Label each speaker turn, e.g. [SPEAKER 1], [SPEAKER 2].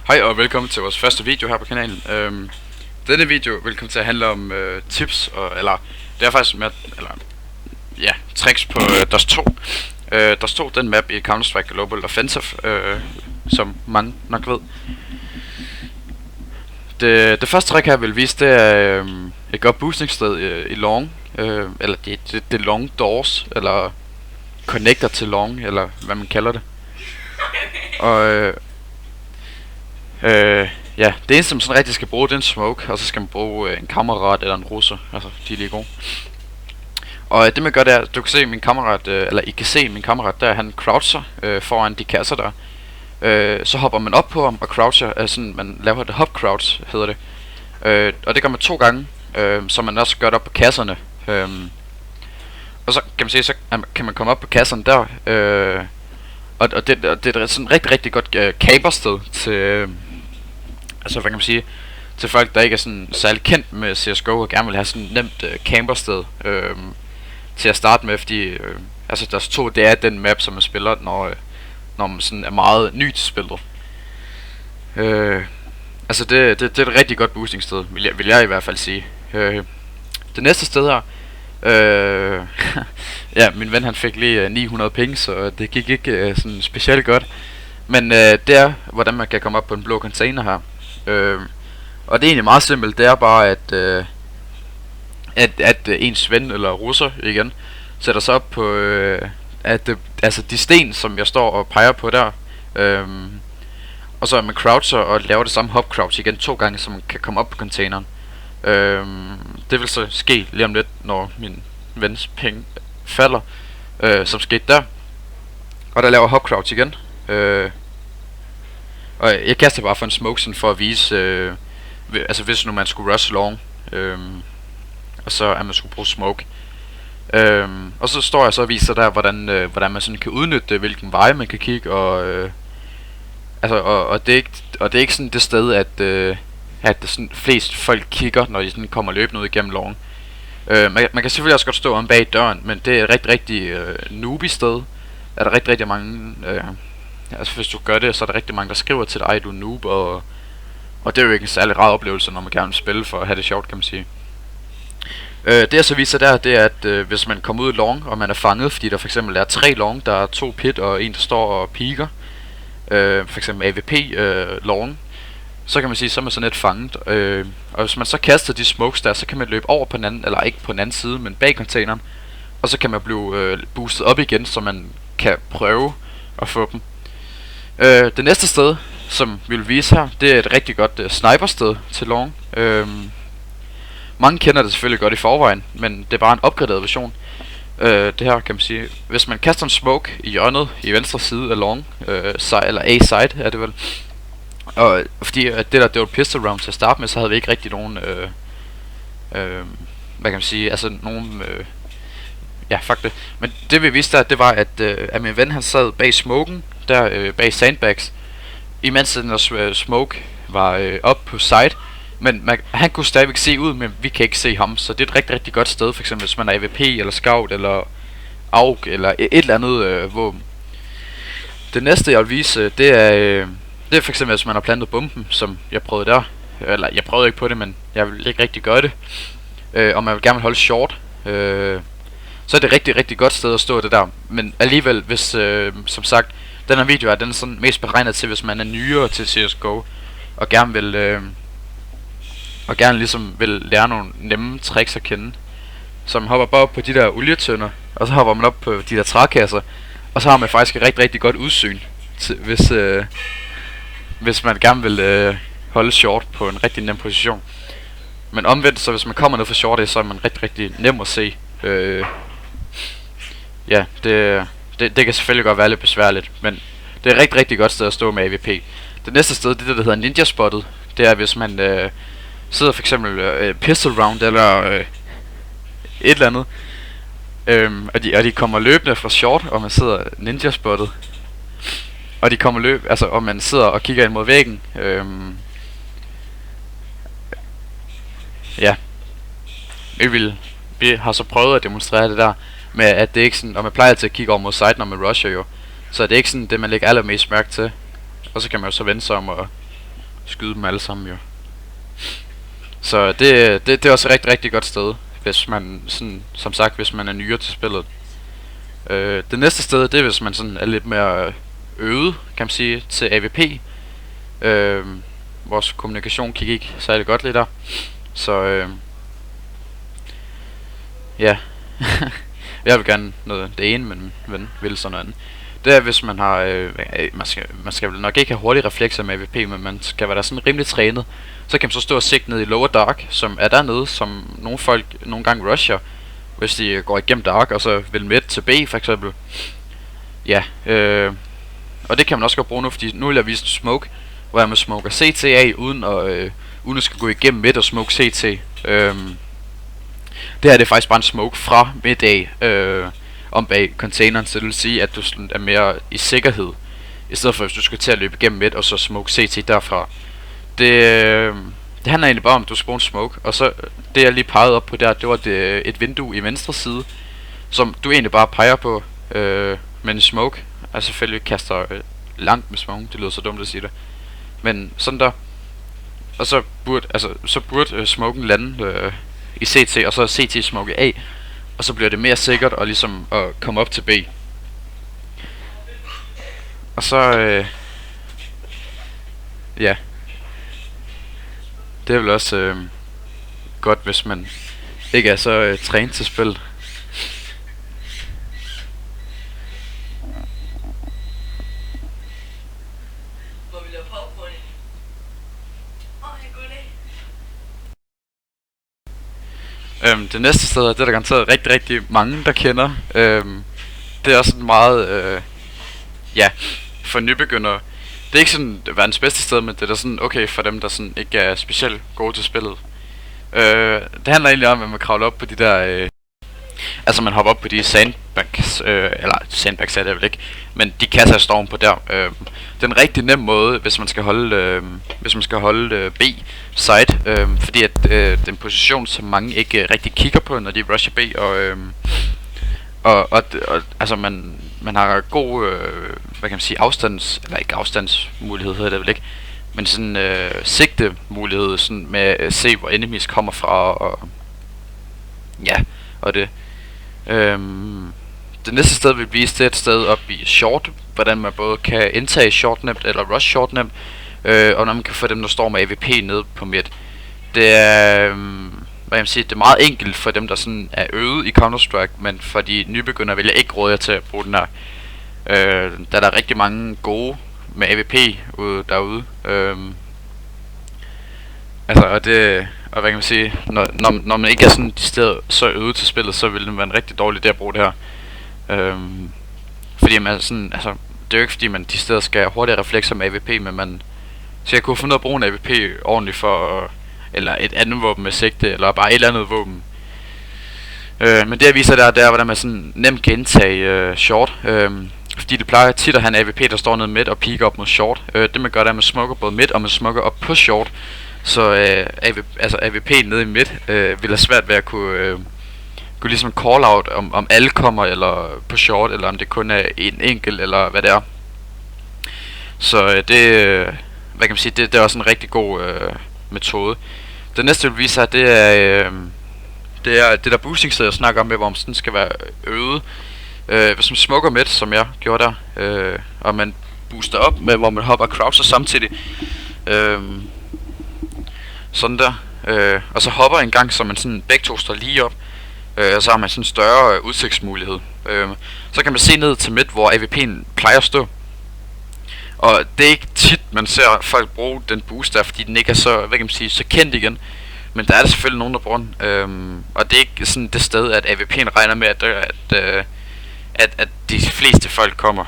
[SPEAKER 1] Hej og velkommen til vores første video her på kanalen. Denne video vil komme til at handle om tips, eller det er faktisk med, tricks på DOS 2. DOS 2, den map i Counter-Strike Global Offensive, som mange nok ved. Det første trick her vil vise, det er et godt boostingssted i long, eller det long doors, eller connector til long, eller hvad man kalder det. Og ja, det eneste man sådan rigtig skal bruge, det er en smoke, og så skal man bruge en kammerat eller en russer, altså de er lige gode. Og det man gør, det er, du kan se min kammerat, eller I kan se min kammerat der, han croucher foran de kasser der. Så hopper man op på ham og croucher, altså man laver det hop crouch, hedder det. Og det gør man 2 gange, så man også gør det op på kasserne. Og så kan man se, så kan man komme op på kasserne der, og det er sådan rigtig godt campersted til, altså hvad kan man sige, til folk der ikke er sådan særlig kendt med CSGO og gerne vil have sådan nemt campersted til at starte med, fordi altså DOS 2, det er den map som man spiller når man sådan er meget ny til spillet. Altså det er et rigtig godt boostingsted, vil jeg i hvert fald sige. Det næste sted her, ja, min ven han fik lige 900 penge, så det gik ikke sådan specielt godt. Men det er, hvordan man kan komme op på en blå container her. Og det er egentlig meget simpelt, det er bare at ens ven eller russer igen sætter sig op på altså de sten, som jeg står og peger på der. Og så er man croucher og laver det samme hop crouch igen 2 gange, så man kan komme op på containeren. Det vil så ske lige om lidt, når min vens penge falder, som skete der. Og der laver hop crouch igen. Og jeg kaster bare for en smoke sådan for at vise, altså hvis nu man skulle rush long, og så at man skulle bruge smoke. Og så står jeg så og viser der, hvordan man sådan kan udnytte det, hvilken vej man kan kigge, og og det er ikke sådan det sted at sådan flest folk kigger, når de sådan kommer løbende ud igennem loven. Man kan selvfølgelig også godt stå om bag døren, men det er et rigtig noobie sted. Er der rigtig mange, altså hvis du gør det, så er der rigtig mange der skriver til dig, du er noob, og det er jo ikke en særlig rar oplevelse, når man gerne vil spille for at have det sjovt, kan man sige. Det jeg så viser der, det er at hvis man kommer ud i long, og man er fanget, fordi der for eksempel er 3 long, der er 2 pit og en der står og peaker, for eksempel AVP long, så kan man sige, så er man sådan lidt fanget. Og hvis man så kaster de smokes der, så kan man løbe over på den anden, eller ikke på den anden side, men bag containeren, og så kan man blive boostet op igen, så man kan prøve at få dem. Det næste sted, som vi vil vise her, det er et rigtig godt snipersted til long. Mange kender det selvfølgelig godt i forvejen, men det er bare en opgraderet version. Det her kan man sige, hvis man kaster en smoke i hjørnet i venstre side af long, eller A-side er det vel. Og fordi at det var pistol round til at starte med, så havde vi ikke rigtig nogen, hvad kan man sige, altså nogen, ja fuck det. Men det vi viste der, det var at min ven han sad bag smoken, der bag sandbags, imens den der smoke var op på side. Men han kunne stadigvæk se ud, men vi kan ikke se ham, så det er et rigtig godt sted, for eksempel hvis man er AVP eller scout eller AUG eller et eller andet våben. Det næste jeg vil vise, det er for eksempel hvis man har plantet bomben, som jeg prøvede der. Eller jeg prøvede ikke på det, men jeg vil ikke rigtig gøre det. Og man vil gerne holde short, så er det et rigtig godt sted at stå det der. Men alligevel, hvis som sagt, den her video den er sådan mest beregnet til, hvis man er nyere til CSGO og gerne vil ligesom vil lære nogle nemme tricks at kende. Så man hopper bare op på de der olietønder, og så hopper man op på de der trækasser, og så har man faktisk et rigtig godt udsyn til, hvis man gerne vil holde short på en rigtig nem position. Men omvendt, så hvis man kommer ned for short, så er man rigtig nem at se. Ja, det kan selvfølgelig godt være lidt besværligt, men det er et rigtig godt sted at stå med AVP. Det næste sted, det der hedder ninja spottet, det er hvis man sidder for eksempel pistol round eller et eller andet, og de kommer løbende fra short, og man sidder ninja spottet, og de kommer og man sidder og kigger ind mod væggen. Ja, vi har så prøvet at demonstrere det der med at det ikke sådan, og man plejer altid at kigge over mod side når man rusher jo, så det er ikke sådan det man lægger allermest mærke til. Og så kan man jo så vende sig om og skyde dem alle sammen jo. Så det er også et rigtig, rigtig godt sted, hvis man sådan, som sagt, hvis man er nyere til spillet. Det næste sted, det er hvis man sådan er lidt mere øvet, kan man sige, til AVP. Vores kommunikation gik ikke særlig godt lidt der. Så ja. Jeg vil gerne noget det ene, men ven vil sådan noget andet. Det er hvis man har man skal vel nok ikke have hurtige reflekser med AVP, men man skal være der sådan rimelig trænet. Så kan man så stå og sigte ned i Lower Dark, som er dernede, som nogle folk nogle gange rusher, hvis de går igennem Dark og så vil midt til B for eksempel. Ja, og det kan man også godt bruge nu, fordi nu vil jeg vise en smoke, hvor man smoker CT af uden at skulle gå igennem midt og smoke CT. Det her det er faktisk bare en smoke fra midt af om bag containeren, så det vil sige at du er mere i sikkerhed, i stedet for hvis du skal til at løbe igennem midt og så smoke CT derfra. Det handler egentlig bare om at du skal bruge en smoke, og så det jeg lige pegede op på der, det var et vindue i venstre side, som du egentlig bare peger på, men en smoke er selvfølgelig kaster langt med smoke, det lyder så dumt at sige det, men sådan der. Og så burde smoken lande i CT, og så CT smoke af, og så bliver det mere sikkert og ligesom at komme op til B. Og så ja, det er vel også godt, hvis man ikke er så trænet til spil. Det næste sted, det er der garanteret rigtig, rigtig mange, der kender. Det er også sådan meget, ja, for nybegyndere. Det er ikke sådan verdens bedste sted, men det er da sådan okay for dem, der sådan ikke er specielt gode til spillet. Det handler egentlig om, at man kravler op på de der, altså man hopper op på de sandbags, eller sandbags er det vel ikke, men de kasser jeg står på der. Det er en rigtig nem måde, hvis man skal holde B-side, fordi at det er en position, som mange ikke rigtig kigger på, når de rusher B, og altså man har god, hvad kan man sige, afstandsmulighed hedder det vel ikke, men sådan sigtemulighed sådan med at se hvor enemies kommer fra, og ja, og det det næste sted vil blive et sted op i short, hvordan man både kan indtage short nemt eller rush short nemt, og når man kan få dem der står med AVP nede på midt. Det er hvad jeg sige, det er meget enkelt for dem der sådan er øvet i Counter-Strike, men for de nybegyndere vil jeg ikke råde jer til at bruge den her. Der er rigtig mange gode med AVP derude. Altså og hvad kan man sige, når man ikke er sådan de steder så øvet til spillet, så vil det være en rigtig dårlig idé at bruge det her. Fordi man sådan, altså det er jo ikke fordi man de steder skal have hurtigere reflekser med AVP, men man skal kunne finde ud af at bruge en AVP ordentligt for, eller et andet våben med sigte, eller bare et eller andet våben. Men det jeg viser der, det er hvordan man sådan nemt kan indtage short, fordi det plejer tit at have en AVP der står nede midt og peaker op mod short. Det man gør, det er at man smoker både midt og man smoker op på short, så AVP nede i midt vil have svært ved at kunne ligesom call out om alle kommer eller på short, eller om det kun er en enkelt eller hvad det er. Så hvad kan man sige, det er også en rigtig god metode. Det næste jeg vil vise her, det er det der boosting sted jeg snakker om med, hvor man sådan skal være øvet. Hvis man smoker midt, som jeg gjorde der, og man booster op med, hvor man hopper og croucher samtidig, sådan der, og så hopper en gang, så man sådan begge to står lige op, og så har man sådan en større udsigtsmulighed. Så kan man se ned til midt, hvor AVP'en plejer at stå. Og det er ikke tit man ser folk bruge den boost der, fordi den ikke er så, hvad kan man sige, så kendt igen. Men der er der selvfølgelig nogen der bruger den, og det er ikke sådan det sted at AVP'en regner med at de fleste folk kommer.